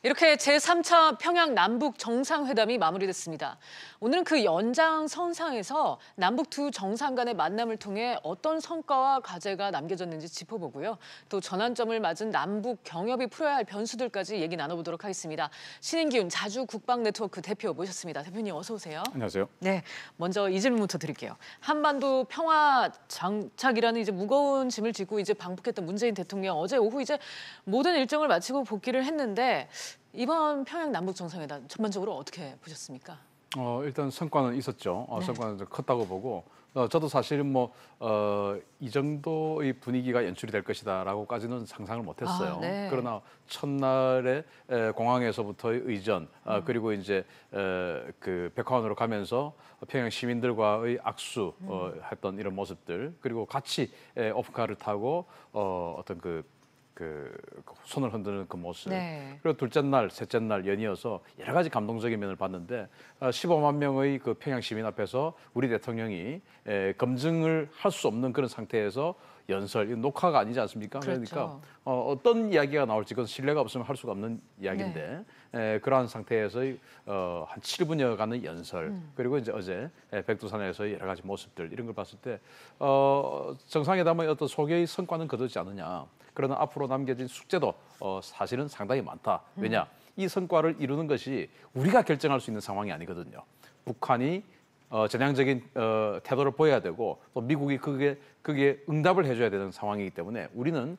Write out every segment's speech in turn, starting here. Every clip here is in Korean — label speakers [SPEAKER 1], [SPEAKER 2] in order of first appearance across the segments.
[SPEAKER 1] 이렇게 제3차 평양 남북 정상회담이 마무리됐습니다. 오늘은 그 연장선상에서 남북 두 정상 간의 만남을 통해 어떤 성과와 과제가 남겨졌는지 짚어보고요. 또 전환점을 맞은 남북 경협이 풀어야 할 변수들까지 얘기 나눠보도록 하겠습니다. 신인기훈 자주국방네트워크 대표 모셨습니다. 대표님 어서 오세요.
[SPEAKER 2] 안녕하세요.
[SPEAKER 1] 네, 먼저 이 질문부터 드릴게요. 한반도 평화 장착이라는 이제 무거운 짐을 지고 이제 방북했던 문재인 대통령 어제 오후 이제 모든 일정을 마치고 복귀를 했는데 이번 평양 남북 정상회담 전반적으로 어떻게 보셨습니까?
[SPEAKER 2] 일단 성과는 있었죠.
[SPEAKER 1] 네.
[SPEAKER 2] 성과는 좀 컸다고 보고 저도 사실은 이 정도의 분위기가 연출이 될 것이다라고까지는 상상을 못했어요.
[SPEAKER 1] 네.
[SPEAKER 2] 그러나 첫날에 공항에서부터의 의전 그리고 이제 그 백화원으로 가면서 평양 시민들과의 악수 했던 이런 모습들 그리고 같이 오픈카를 타고 어떤 그 손을 흔드는 그 모습.
[SPEAKER 1] 네.
[SPEAKER 2] 그리고 둘째 날, 셋째 날 연이어서 여러 가지 감동적인 면을 봤는데 15만 명의 그 평양 시민 앞에서 우리 대통령이 검증을 할 수 없는 그런 상태에서 연설, 녹화가 아니지 않습니까?
[SPEAKER 1] 그렇죠.
[SPEAKER 2] 그러니까 어떤 이야기가 나올지 그건 신뢰가 없으면 할 수가 없는 이야기인데 그러한 상태에서의 한 7분여간의 연설 그리고 이제 어제 백두산에서의 여러 가지 모습들 이런 걸 봤을 때 정상회담의 어떤 소개의 성과는 거두지 않느냐. 그러나 앞으로 남겨진 숙제도 사실은 상당히 많다. 왜냐? 이 성과를 이루는 것이 우리가 결정할 수 있는 상황이 아니거든요. 북한이 전향적인 태도를 보여야 되고 또 미국이 그게 응답을 해줘야 되는 상황이기 때문에 우리는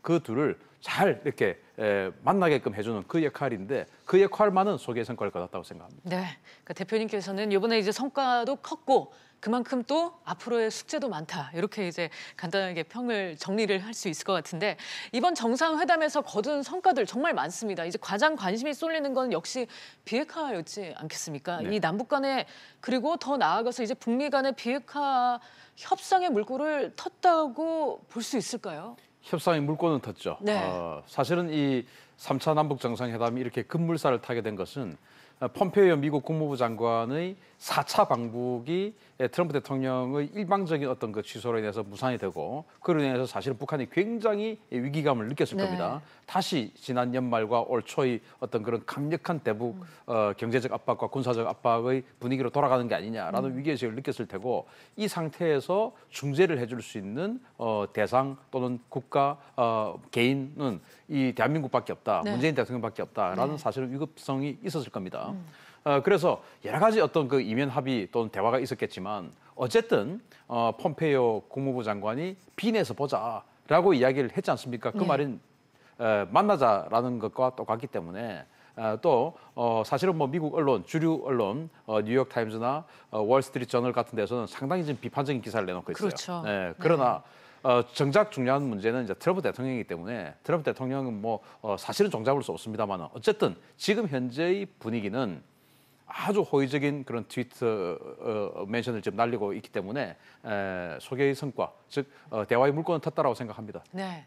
[SPEAKER 2] 그 둘을 잘 이렇게 만나게끔 해주는 그 역할인데 그 역할만은 소개의 성과를 거뒀다고 생각합니다.
[SPEAKER 1] 네, 그러니까 대표님께서는 이번에 이제 성과도 컸고 그만큼 또 앞으로의 숙제도 많다. 이렇게 이제 간단하게 평을 정리를 할 수 있을 것 같은데 이번 정상회담에서 거둔 성과들 정말 많습니다. 이제 가장 관심이 쏠리는 건 역시 비핵화였지 않겠습니까?
[SPEAKER 2] 네.
[SPEAKER 1] 이 남북 간의 그리고 더 나아가서 이제 북미 간의 비핵화 협상의 물꼬를 텄다고 볼 수 있을까요?
[SPEAKER 2] 협상의 물꼬는 텄죠.
[SPEAKER 1] 네.
[SPEAKER 2] 사실은 이 3차 남북 정상회담이 이렇게 급물살을 타게 된 것은 폼페이오 미국 국무부 장관의 4차 방북이 트럼프 대통령의 일방적인 어떤 그 취소로 인해서 무산이 되고 그로 인해서 사실은 북한이 굉장히 위기감을 느꼈을
[SPEAKER 1] 네.
[SPEAKER 2] 겁니다. 다시 지난 연말과 올 초의 어떤 그런 강력한 대북 경제적 압박과 군사적 압박의 분위기로 돌아가는 게 아니냐라는 위기의식을 느꼈을 테고 이 상태에서 중재를 해줄 수 있는 대상 또는 국가 개인은 이 대한민국밖에 없다.
[SPEAKER 1] 네.
[SPEAKER 2] 문재인 대통령밖에 없다라는
[SPEAKER 1] 네.
[SPEAKER 2] 사실은 위급성이 있었을 겁니다. 그래서 여러 가지 어떤 그 이면 합의 또는 대화가 있었겠지만 어쨌든 폼페이오 국무부 장관이 빈에서 보자라고 이야기를 했지 않습니까? 그
[SPEAKER 1] 네.
[SPEAKER 2] 말은 만나자라는 것과 똑같기 때문에 또 사실은 미국 언론, 주류 언론, 뉴욕 타임즈나 월스트리트 저널 같은 데서는 상당히 지금 비판적인 기사를 내놓고 있어요.
[SPEAKER 1] 그렇죠.
[SPEAKER 2] 그러나 정작 중요한 문제는 이제 트럼프 대통령이기 때문에 트럼프 대통령은 사실은 종잡을 수 없습니다만 어쨌든 지금 현재의 분위기는 아주 호의적인 그런 트위터 멘션을 지금 날리고 있기 때문에 소개의 성과, 즉 대화의 물꼬는 텄다라고 생각합니다.
[SPEAKER 1] 네,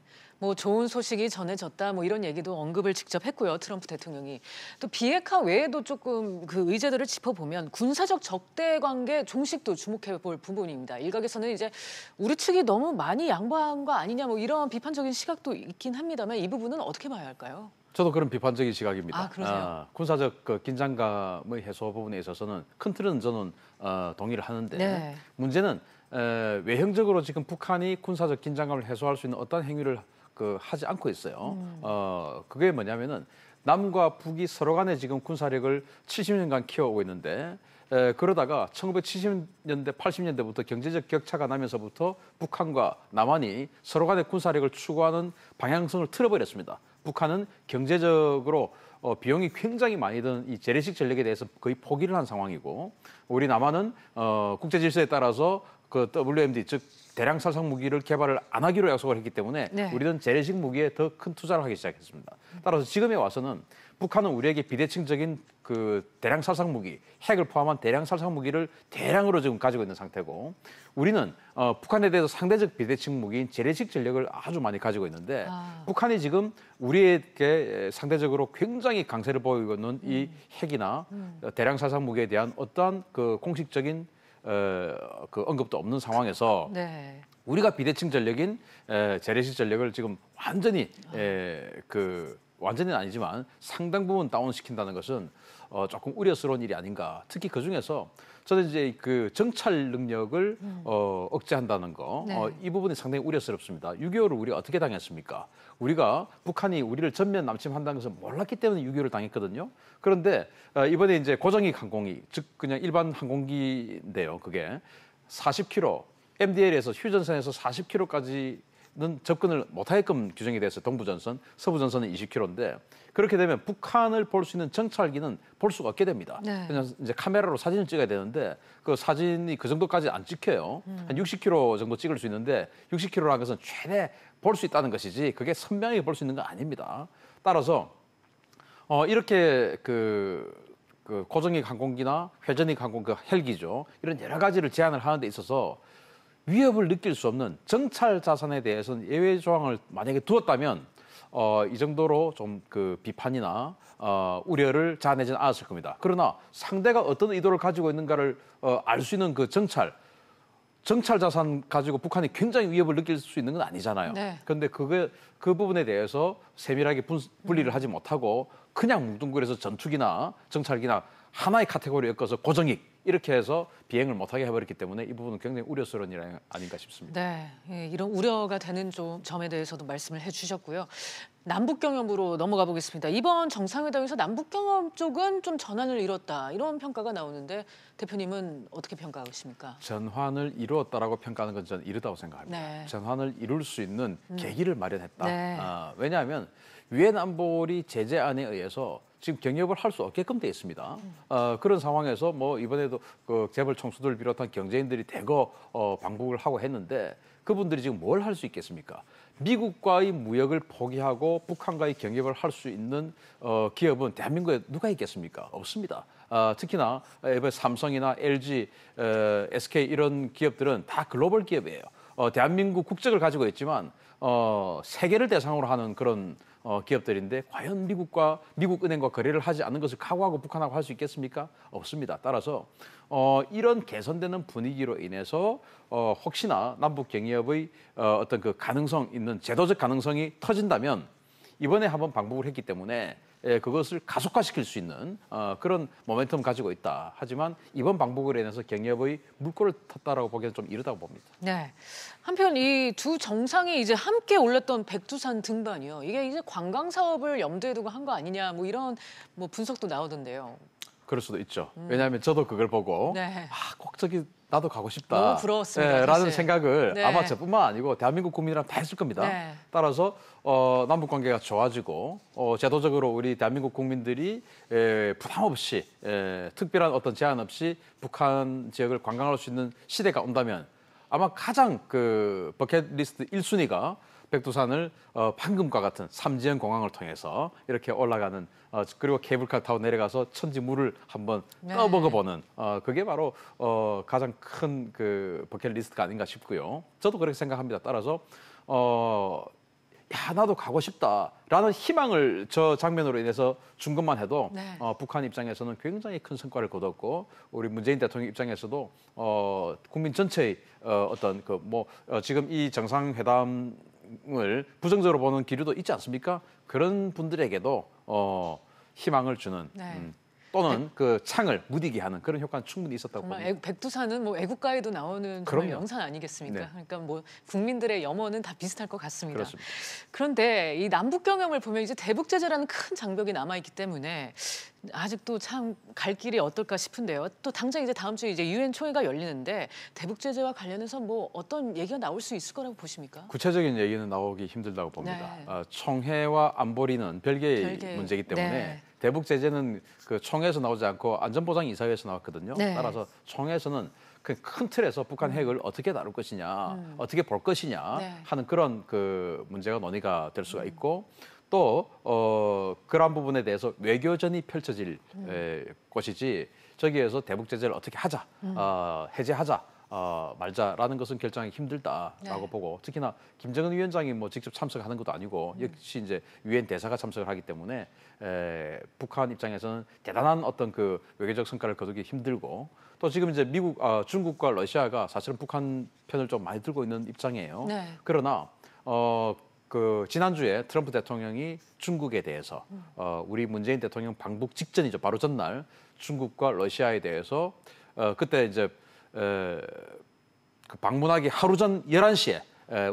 [SPEAKER 1] 좋은 소식이 전해졌다 이런 얘기도 언급을 직접 했고요. 트럼프 대통령이 또 비핵화 외에도 조금 그 의제들을 짚어보면 군사적 적대 관계 종식도 주목해볼 부분입니다. 일각에서는 이제 우리 측이 너무 많이 양보한 거 아니냐 이런 비판적인 시각도 있긴 합니다만 이 부분은 어떻게 봐야 할까요?
[SPEAKER 2] 저도 그런 비판적인 시각입니다.
[SPEAKER 1] 아, 그러세요?
[SPEAKER 2] 군사적 그 긴장감의 해소 부분에 있어서는 큰 틀은 저는 동의를 하는데
[SPEAKER 1] 네.
[SPEAKER 2] 문제는 외형적으로 지금 북한이 군사적 긴장감을 해소할 수 있는 어떤 행위를 하지 않고 있어요. 그게 뭐냐면은 남과 북이 서로 간에 지금 군사력을 70년간 키워오고 있는데 그러다가 1970년대, 80년대부터 경제적 격차가 나면서부터 북한과 남한이 서로 간의 군사력을 추구하는 방향성을 틀어버렸습니다. 북한은 경제적으로 비용이 굉장히 많이 드는 이 재래식 전력에 대해서 거의 포기를 한 상황이고 우리 남한은 국제 질서에 따라서 그 WMD 즉 대량 살상 무기를 개발을 안 하기로 약속을 했기 때문에
[SPEAKER 1] 네.
[SPEAKER 2] 우리는 재래식 무기에 더 큰 투자를 하기 시작했습니다. 따라서 지금에 와서는 북한은 우리에게 비대칭적인 그 대량 살상 무기, 핵을 포함한 대량 살상 무기를 대량으로 지금 가지고 있는 상태고 우리는 북한에 대해서 상대적 비대칭 무기인 재래식 전력을 아주 많이 가지고 있는데 북한이 지금 우리에게 상대적으로 굉장히 강세를 보이고 있는 이 핵이나 대량 살상 무기에 대한 어떠한 그 공식적인 그 언급도 없는 상황에서
[SPEAKER 1] 네.
[SPEAKER 2] 우리가 비대칭 전력인 재래식 전력을 지금 완전히 완전히는 아니지만 상당 부분 다운시킨다는 것은 조금 우려스러운 일이 아닌가. 특히 그 중에서 저는 이제 그 정찰 능력을 억제한다는 거,
[SPEAKER 1] 네.
[SPEAKER 2] 이 부분이 상당히 우려스럽습니다. 6.25를 우리가 어떻게 당했습니까? 우리가 북한이 우리를 전면 남침한다는 것을 몰랐기 때문에 6.25를 당했거든요. 그런데 이번에 이제 고정익 항공기, 즉 그냥 일반 항공기인데요. 그게 40km, MDL에서 휴전선에서 40km까지는 접근을 못하게끔 규정이 됐어요. 동부전선, 서부전선은 20km인데 그렇게 되면 북한을 볼 수 있는 정찰기는 볼 수가 없게 됩니다.
[SPEAKER 1] 네.
[SPEAKER 2] 그냥 이제 카메라로 사진을 찍어야 되는데 그 사진이 그 정도까지 안 찍혀요. 한 60km 정도 찍을 수 있는데 60km라는 것은 최대 볼 수 있다는 것이지 그게 선명하게 볼 수 있는 건 아닙니다. 따라서 이렇게 그 고정익 항공기나 회전익 항공 그 헬기죠. 이런 여러 가지를 제한을 하는 데 있어서 위협을 느낄 수 없는 정찰 자산에 대해서는 예외 조항을 만약에 두었다면 이 정도로 좀 그 비판이나 우려를 자아내지는 않았을 겁니다. 그러나 상대가 어떤 의도를 가지고 있는가를 알 수 있는 그 정찰 자산 가지고 북한이 굉장히 위협을 느낄 수 있는 건 아니잖아요.
[SPEAKER 1] 네.
[SPEAKER 2] 그런데 그 부분에 대해서 세밀하게 분리를 하지 못하고 그냥 뭉뚱그려서 전투기나 정찰기나 하나의 카테고리에 엮어서 고정익 이렇게 해서 비행을 못하게 해버렸기 때문에 이 부분은 굉장히 우려스러운 일 아닌가 싶습니다.
[SPEAKER 1] 네, 예, 이런 우려가 되는 점에 대해서도 말씀을 해주셨고요. 남북 경협으로 넘어가 보겠습니다. 이번 정상회담에서 남북 경협 쪽은 좀 전환을 이뤘다 이런 평가가 나오는데 대표님은 어떻게 평가하십니까?
[SPEAKER 2] 전환을 이루었다라고 평가하는 건 저는 이르다고 생각합니다.
[SPEAKER 1] 네.
[SPEAKER 2] 전환을 이룰 수 있는 계기를 마련했다.
[SPEAKER 1] 네.
[SPEAKER 2] 왜냐하면 유엔 안보리 제재안에 의해서 지금 경협을 할 수 없게끔 돼 있습니다. 그런 상황에서 뭐 이번에도 그 재벌 총수들 비롯한 경제인들이 대거 방북을 하고 했는데 그분들이 지금 뭘 할 수 있겠습니까? 미국과의 무역을 포기하고 북한과의 경협을 할 수 있는 기업은 대한민국에 누가 있겠습니까? 없습니다. 특히나 이번 삼성이나 LG, SK 이런 기업들은 다 글로벌 기업이에요. 대한민국 국적을 가지고 있지만 세계를 대상으로 하는 그런 기업들인데 과연 미국 은행과 거래를 하지 않는 것을 각오하고 북한하고 할 수 있겠습니까? 없습니다. 따라서 이런 개선되는 분위기로 인해서 혹시나 남북 경협의 어떤 그 가능성 있는 제도적 가능성이 터진다면 이번에 한번 방북을 했기 때문에 그것을 가속화시킬 수 있는 그런 모멘텀 가지고 있다. 하지만 이번 방북으로 인해서 경협의 물꼬를 텄다라고 보기에는 좀 이르다고 봅니다.
[SPEAKER 1] 네. 한편 이 두 정상이 이제 함께 올랐던 백두산 등반이요. 이게 이제 관광 사업을 염두에 두고 한 거 아니냐 뭐 이런 뭐 분석도 나오던데요.
[SPEAKER 2] 그럴 수도 있죠. 왜냐하면 저도 그걸 보고
[SPEAKER 1] 네.
[SPEAKER 2] 꼭 저기 나도 가고 싶다.
[SPEAKER 1] 너무 부러웠습니다.
[SPEAKER 2] 라는
[SPEAKER 1] 사실.
[SPEAKER 2] 생각을
[SPEAKER 1] 네.
[SPEAKER 2] 아마 저뿐만 아니고 대한민국 국민이랑 다 했을 겁니다.
[SPEAKER 1] 네.
[SPEAKER 2] 따라서 남북 관계가 좋아지고 제도적으로 우리 대한민국 국민들이 부담 없이 특별한 어떤 제한 없이 북한 지역을 관광할 수 있는 시대가 온다면 아마 가장 그 버킷리스트 1순위가 백두산을 방금과 같은 삼지연 공항을 통해서 이렇게 올라가는 그리고 케이블카 타고 내려가서 천지물을 한번 떠먹어보는 그게 바로 가장 큰 그 버킷리스트가 아닌가 싶고요. 저도 그렇게 생각합니다. 따라서 야 나도 가고 싶다라는 희망을 저 장면으로 인해서 준 것만 해도
[SPEAKER 1] 네.
[SPEAKER 2] 북한 입장에서는 굉장히 큰 성과를 거뒀고 우리 문재인 대통령 입장에서도 국민 전체의 어떤 그 뭐 지금 이 정상회담 을 부정적으로 보는 기류도 있지 않습니까? 그런 분들에게도 희망을 주는
[SPEAKER 1] 네.
[SPEAKER 2] 또는 그 창을 무디게 하는 그런 효과는 충분히 있었다고 봅니다.
[SPEAKER 1] 정말 백두산은 뭐 애국가에도 나오는 정말
[SPEAKER 2] 그럼요.
[SPEAKER 1] 영산 아니겠습니까?
[SPEAKER 2] 네.
[SPEAKER 1] 그러니까 뭐 국민들의 염원은 다 비슷할 것 같습니다.
[SPEAKER 2] 그렇습니다.
[SPEAKER 1] 그런데 이 남북 경협을 보면 이제 대북 제재라는 큰 장벽이 남아 있기 때문에 아직도 참 갈 길이 어떨까 싶은데요. 또 당장 이제 다음 주에 이제 유엔 총회가 열리는데 대북 제재와 관련해서 뭐 어떤 얘기가 나올 수 있을 거라고 보십니까?
[SPEAKER 2] 구체적인 얘기는 나오기 힘들다고 봅니다.
[SPEAKER 1] 네.
[SPEAKER 2] 총회와 안보리는 별개의 문제이기 때문에
[SPEAKER 1] 네.
[SPEAKER 2] 대북 제재는 그 총회에서 나오지 않고 안전보장이사회에서 나왔거든요.
[SPEAKER 1] 네.
[SPEAKER 2] 따라서 총회에서는 그 큰 틀에서 북한 핵을 어떻게 다룰 것이냐, 어떻게 볼 것이냐
[SPEAKER 1] 네.
[SPEAKER 2] 하는 그런 그 문제가 논의가 될 수가 있고 또 그러한 부분에 대해서 외교전이 펼쳐질 것이지 저기에서 대북 제재를 어떻게 하자, 해제하자. 말자라는 것은 결정하기 힘들다라고
[SPEAKER 1] 네.
[SPEAKER 2] 보고 특히나 김정은 위원장이 뭐 직접 참석하는 것도 아니고 역시 이제 유엔 대사가 참석을 하기 때문에 북한 입장에서는 대단한 어떤 그 외교적 성과를 거두기 힘들고 또 지금 이제 중국과 러시아가 사실은 북한 편을 좀 많이 들고 있는 입장이에요.
[SPEAKER 1] 네.
[SPEAKER 2] 그러나 그 지난주에 트럼프 대통령이 중국에 대해서 우리 문재인 대통령 방북 직전이죠. 바로 전날 중국과 러시아에 대해서 그때 이제 그 방문하기 하루 전 11시에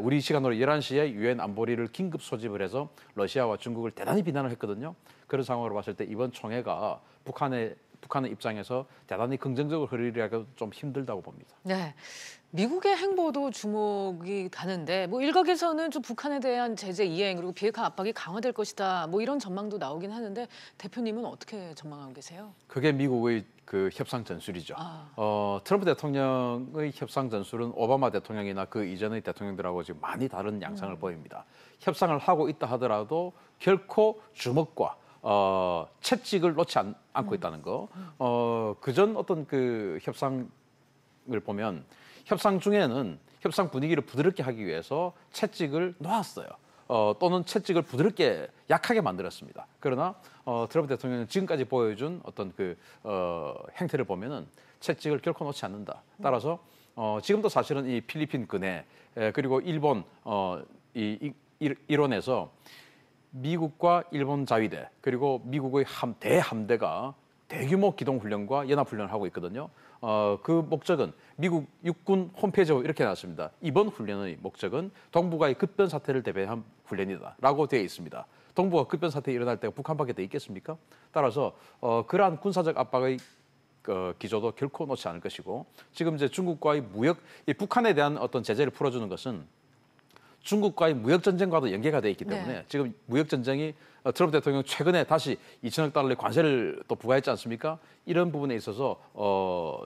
[SPEAKER 2] 우리 시간으로 11시에 유엔 안보리를 긴급 소집을 해서 러시아와 중국을 대단히 비난을 했거든요. 그런 상황으로 봤을 때 이번 총회가 북한의 입장에서 대단히 긍정적으로 흐르기가 좀 힘들다고 봅니다.
[SPEAKER 1] 네. 미국의 행보도 주목이 가는데 뭐 일각에서는 좀 북한에 대한 제재 이행 그리고 비핵화 압박이 강화될 것이다. 뭐 이런 전망도 나오긴 하는데 대표님은 어떻게 전망하고 계세요?
[SPEAKER 2] 그게 미국의 그 협상 전술이죠. 트럼프 대통령의 협상 전술은 오바마 대통령이나 그 이전의 대통령들하고 지금 많이 다른 양상을 보입니다. 협상을 하고 있다 하더라도 결코 주먹과 채찍을 놓지 않고 있다는 거. 그전 어떤 그 협상을 보면 협상 중에는 협상 분위기를 부드럽게 하기 위해서 채찍을 놓았어요. 또는 채찍을 부드럽게 약하게 만들었습니다. 그러나 트럼프 대통령은 지금까지 보여준 어떤 그 행태를 보면은 채찍을 결코 놓지 않는다. 따라서 지금도 사실은 이 필리핀 근해 그리고 일본 일원에서 미국과 일본 자위대 그리고 미국의 대함대가 대규모 기동훈련과 연합훈련을 하고 있거든요. 그 목적은 미국 육군 홈페이지에 이렇게 나왔습니다. 이번 훈련의 목적은 동북아의 급변 사태를 대비한 훈련이다라고 되어 있습니다. 동북아 급변 사태 일어날 때가 북한밖에 더 있겠습니까? 따라서 그러한 군사적 압박의 기조도 결코 놓지 않을 것이고 지금 이제 중국과의 이 북한에 대한 어떤 제재를 풀어주는 것은 중국과의 무역 전쟁과도 연계가 돼 있기 때문에
[SPEAKER 1] 네.
[SPEAKER 2] 지금 무역 전쟁이 트럼프 대통령 최근에 다시 2천억 달러의 관세를 또 부과했지 않습니까? 이런 부분에 있어서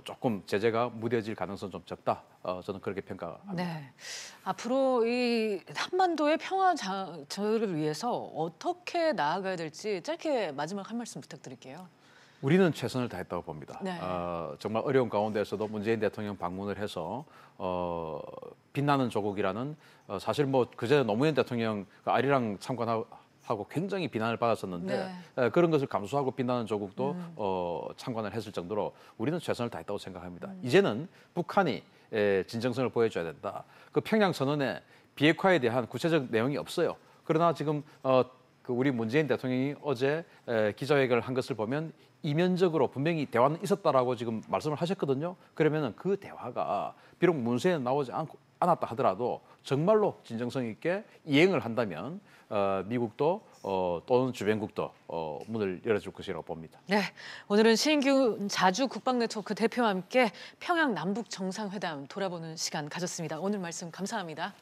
[SPEAKER 2] 조금 제재가 무뎌질 가능성 좀 적다. 저는 그렇게 평가합니다.
[SPEAKER 1] 네. 앞으로 이 한반도의 평화 저를 위해서 어떻게 나아가야 될지 짧게 마지막 한 말씀 부탁드릴게요.
[SPEAKER 2] 우리는 최선을 다했다고 봅니다.
[SPEAKER 1] 네.
[SPEAKER 2] 정말 어려운 가운데서도 문재인 대통령 방문을 해서 빛나는 조국이라는 사실 뭐 그제 노무현 대통령 아리랑 참관하고 굉장히 비난을 받았었는데 그런 것을 감수하고 빛나는 조국도 참관을 했을 정도로 우리는 최선을 다했다고 생각합니다. 이제는 북한이 진정성을 보여줘야 된다. 그 평양 선언에 비핵화에 대한 구체적 내용이 없어요. 그러나 지금 그 우리 문재인 대통령이 어제 기자회견을 한 것을 보면 이면적으로 분명히 대화는 있었다라고 지금 말씀을 하셨거든요. 그러면은 그 대화가 비록 문서에 나오지 않았다 하더라도 정말로 진정성 있게 이행을 한다면 미국도 또는 주변국도 문을 열어줄 것이라고 봅니다.
[SPEAKER 1] 네, 오늘은 신인균 자주 국방네트워크 대표와 함께 평양 남북 정상회담 돌아보는 시간 가졌습니다. 오늘 말씀 감사합니다.